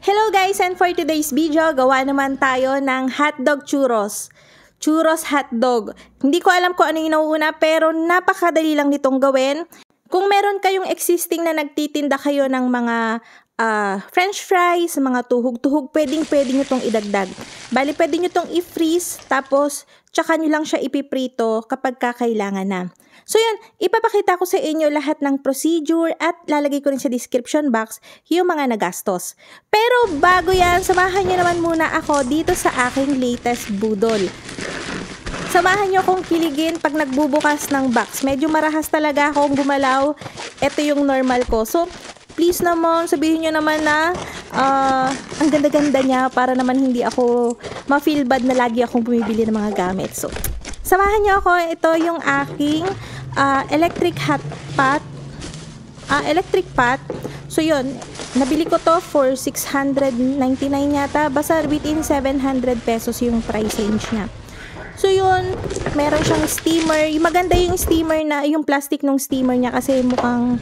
Hello guys, and for today's video, gawa naman tayo ng hotdog churros. Churros hotdog. Hindi ko alam kung ano yung nauuna pero napakadali lang nitong gawin. Kung meron kayong existing na nagtitinda kayo ng mga french fries, mga tuhog-tuhog, pwede nyo itong idagdag. Bali, pwede nyo itong i-freeze, tapos tsaka nyo lang siya ipiprito kapag kakailangan na. So yun, ipapakita ko sa inyo lahat ng procedure at lalagay ko rin sa description box yung mga nagastos. Pero bago yan, samahan nyo naman muna ako dito sa aking latest budol. Samahan nyo akong kiligin pag nagbubukas ng box. Medyo marahas talaga akong gumalaw. Ito yung normal ko. So, please naman, sabihin nyo naman na ang ganda-ganda niya para naman hindi ako ma-feel bad na lagi akong bumibili ng mga gamit. So, samahan nyo ako. Ito yung aking electric pot. So, yun. Nabili ko to for 699 yata. Basta within 700 pesos yung price range niya. So yun, meron siyang steamer. Maganda yung steamer na, yung plastic ng steamer niya kasi mukhang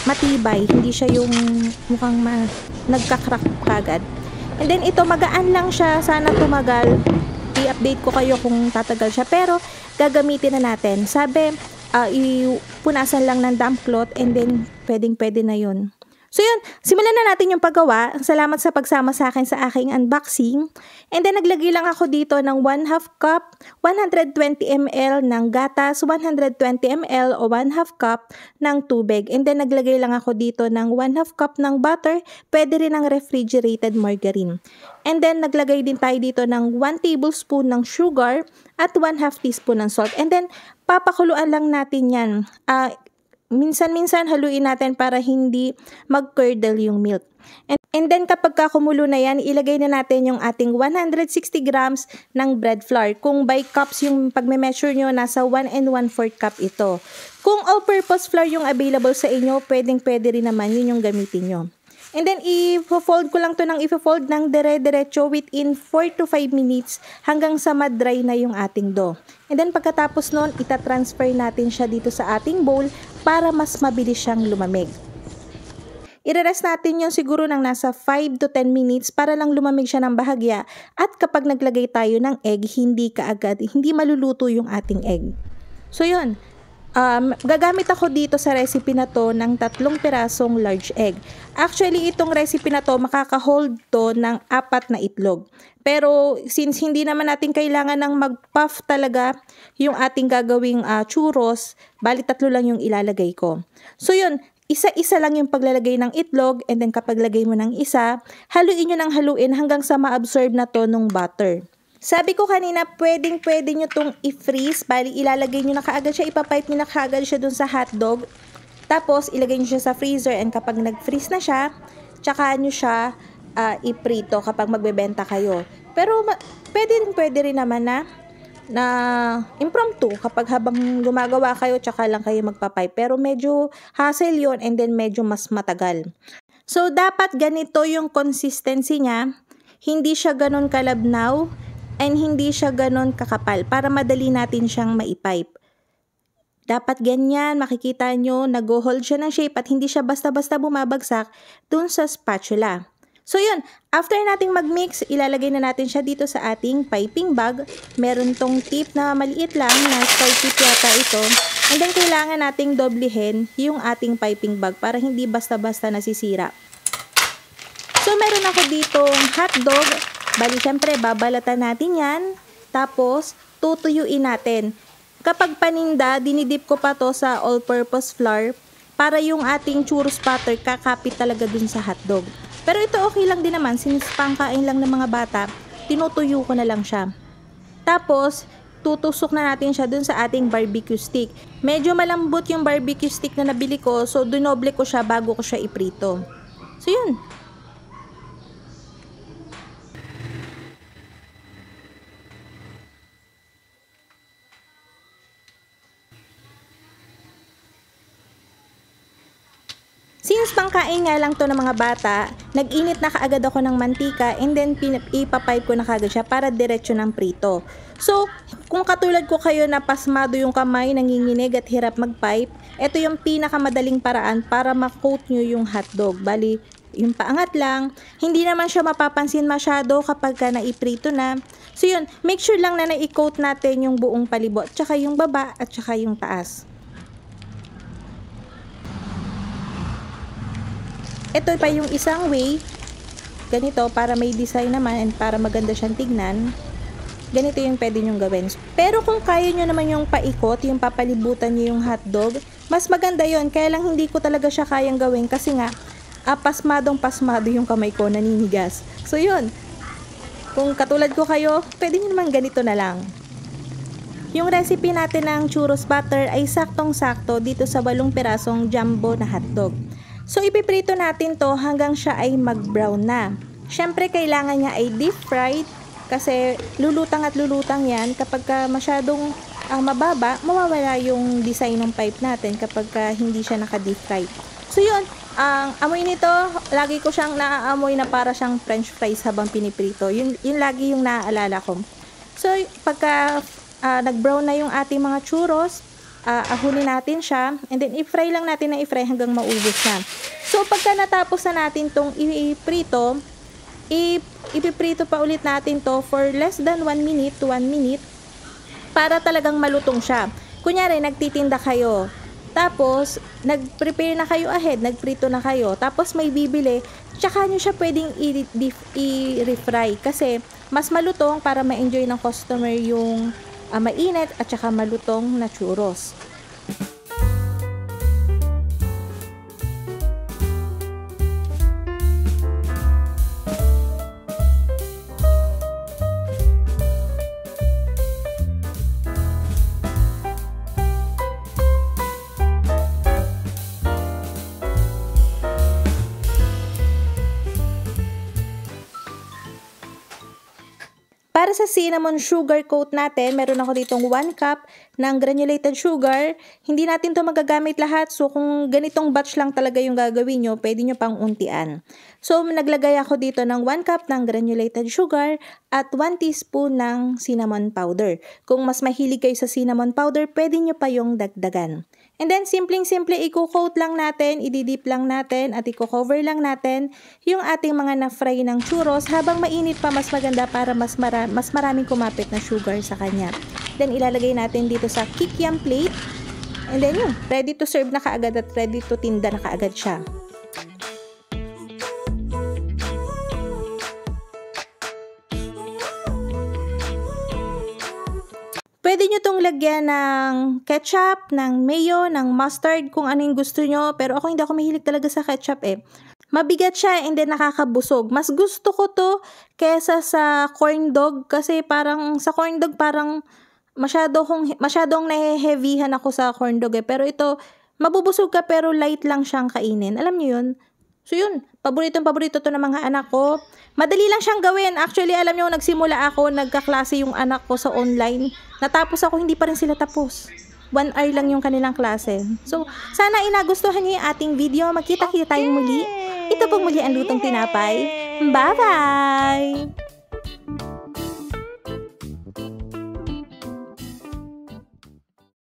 matibay. Hindi siya yung mukhang nagka-crack kagad. And then ito, magaan lang siya. Sana tumagal. I-update ko kayo kung tatagal siya. Pero gagamitin na natin. Sabi, ipunasan lang ng damp cloth and then pwedeng-pwede na yun. So yun, simulan na natin yung paggawa. Salamat sa pagsama sa akin sa aking unboxing. And then naglagay lang ako dito ng 1/2 cup, 120 ml ng gatas, 120 ml o 1/2 cup ng tubig. And then naglagay lang ako dito ng 1/2 cup ng butter, pwede rin ng refrigerated margarine. And then naglagay din tayo dito ng 1 tablespoon ng sugar at 1/2 teaspoon ng salt. And then papakuluan lang natin yan. Minsan-minsan haluin natin para hindi mag-curdle yung milk. And then kapag kumulo na yan, ilagay na natin yung ating 160 grams ng bread flour. Kung by cups yung pagme-measure nyo, nasa 1 1/4 cup ito. Kung all-purpose flour yung available sa inyo, pwede rin naman yun yung gamitin nyo. And then, i-fold ko lang to ng i-fold ng dire-diretso within 4 to 5 minutes hanggang sa ma-dry na yung ating dough. And then, pagkatapos nun, ita-transfer natin siya dito sa ating bowl para mas mabilis siyang lumamig. I-rest natin yung siguro ng nasa 5 to 10 minutes para lang lumamig siya ng bahagya. At kapag naglagay tayo ng egg, hindi maluluto yung ating egg. So, yun. Gagamit ako dito sa recipe na to ng 3 pirasong large egg. Actually, itong recipe na to, makaka-hold to ng 4 na itlog. Pero, since hindi naman natin kailangan ng mag-puff talaga yung ating gagawing churros, bali 3 lang yung ilalagay ko. So, yun. Isa-isa lang yung paglalagay ng itlog, and then kapag lagay mo ng isa, haluin nyo ng haluin hanggang sa ma-absorb na to ng butter. Sabi ko kanina, pwede nyo tong i-freeze. Bali, ilalagay nyo na kaagad siya, ipapipe nyo na kaagad siya dun sa hotdog. Tapos, ilagay nyo siya sa freezer and kapag nag-freeze na siya, tsaka nyo siya iprito kapag magbebenta kayo. Pero, pwede rin naman na impromptu kapag habang gumagawa kayo, tsaka lang kayo magpapipe. Pero medyo hassle yun and then medyo mas matagal. So, dapat ganito yung consistency niya. Hindi siya ganun kalabnaw. And hindi siya ganon kakapal para madali natin siyang maipipe. Dapat ganyan, makikita nyo, nag-hold siya ng shape at hindi siya basta-basta bumabagsak dun sa spatula. So yun, after nating mag-mix, ilalagay na natin siya dito sa ating piping bag. Meron tong tip na maliit lang, na square tip yata ito. And then kailangan nating doblehin yung ating piping bag para hindi basta-basta nasisira. So meron ako ditong hotdog. Bali, syempre, babalatan natin yan. Tapos, tutuyuin natin. Kapag paninda, dinidip ko pa to sa all-purpose flour para yung ating churros batter kakapit talaga dun sa hotdog. Pero ito okay lang din naman, since pangkain lang ng mga bata, tinutuyo ko na lang siya. Tapos, tutusok na natin siya dun sa ating barbecue stick. Medyo malambot yung barbecue stick na nabili ko, so dinoble ko siya bago ko siya iprito. So, yun. Since pangkain nga lang to ng mga bata, nag-init na kaagad ako ng mantika and then ipapipe ko na kaagad siya para diretso ng prito. So, kung katulad ko kayo na pasmado yung kamay, nanginginig at hirap mag-pipe, ito yung pinakamadaling paraan para ma-coat nyo yung hotdog. Bali, yung paangat lang. Hindi naman siya mapapansin masyado kapag ka naiprito na. So yun, make sure lang na na-coat natin yung buong palibot, tsaka yung baba at tsaka yung taas. Ito pa yung isang way, ganito, para may design naman and para maganda siyang tignan. Ganito yung pwede nyong gawin. Pero kung kaya nyo naman yung paikot, yung papalibutan nyo yung hotdog, mas maganda yon. Kaya lang hindi ko talaga siya kayang gawin kasi nga, pasmadong-pasmado yung kamay ko, naninigas. So yun, kung katulad ko kayo, pwede nyo naman ganito na lang. Yung recipe natin ng churros butter ay saktong-sakto dito sa 8 pirasong jumbo na hotdog. So ipiprito natin to hanggang siya ay mag-brown na. Syempre kailangan niya ay deep fried kasi lulutang at lulutang yan. Kapag masyadong mababa, mawawala yung design ng pipe natin kapag hindi siya naka-deep fried. So yun, ang amoy nito, lagi ko siyang naaamoy na para siyang french fries habang piniprito. Yun lagi yung naaalala ko. So pagka nag-brown na yung ating mga churros, ahunin natin siya and then i-fry lang natin na i-fry hanggang maubos na. So pagka natapos na natin tong iprito, ipiprito pa ulit natin to for less than 1 minute to 1 minute para talagang malutong siya. Kunyari, nagtitinda kayo, tapos nag-prepare na kayo ahead, nagprito na kayo, tapos may bibili, tsaka nyo siya pwedeng i-refry kasi mas malutong para ma-enjoy ng customer yung mainit at tsaka malutong na churros. Para sa cinnamon sugar coat natin, meron ako ditong 1 cup ng granulated sugar. Hindi natin to magagamit lahat. So, kung ganitong batch lang talaga yung gagawin nyo, pwede nyo pang untian. So, naglagay ako dito ng 1 cup ng granulated sugar at 1 teaspoon ng cinnamon powder. Kung mas mahilig kayo sa cinnamon powder, pwede nyo pa yung dagdagan. And then, simpleng-simple, i-coat lang natin, i-dip lang natin, at i-cover lang natin yung ating mga na-fry ng churros. Habang mainit pa, mas maganda para mas maraming kumapit na sugar sa kanya. Then, ilalagay natin dito sa kikiam plate. And then, yun, ready to serve na kaagad at ready to tinda na kaagad siya. Pwede nyo itong lagyan ng ketchup, ng mayo, ng mustard, kung ano yung gusto nyo. Pero ako hindi ako mahilig talaga sa ketchup eh. Mabigat siya and then nakakabusog. Mas gusto ko to kesa sa corn dog kasi parang sa corn dog parang masyadong naheheavyhan ako sa corn dog eh. Pero ito, mabubusog ka pero light lang siyang kainin. Alam nyo yun? So yun, paborito to ng mga anak ko. Madali lang siyang gawin. Actually, alam nyo, nagsimula ako, nagkaklase yung anak ko sa online. Natapos ako, hindi pa rin sila tapos. 1 hour lang yung kanilang klase. So, sana inagustuhan niyo yung ating video. Magkita-kita tayong muli. Ito pong muli ang Lutong Tinapay. Bye-bye!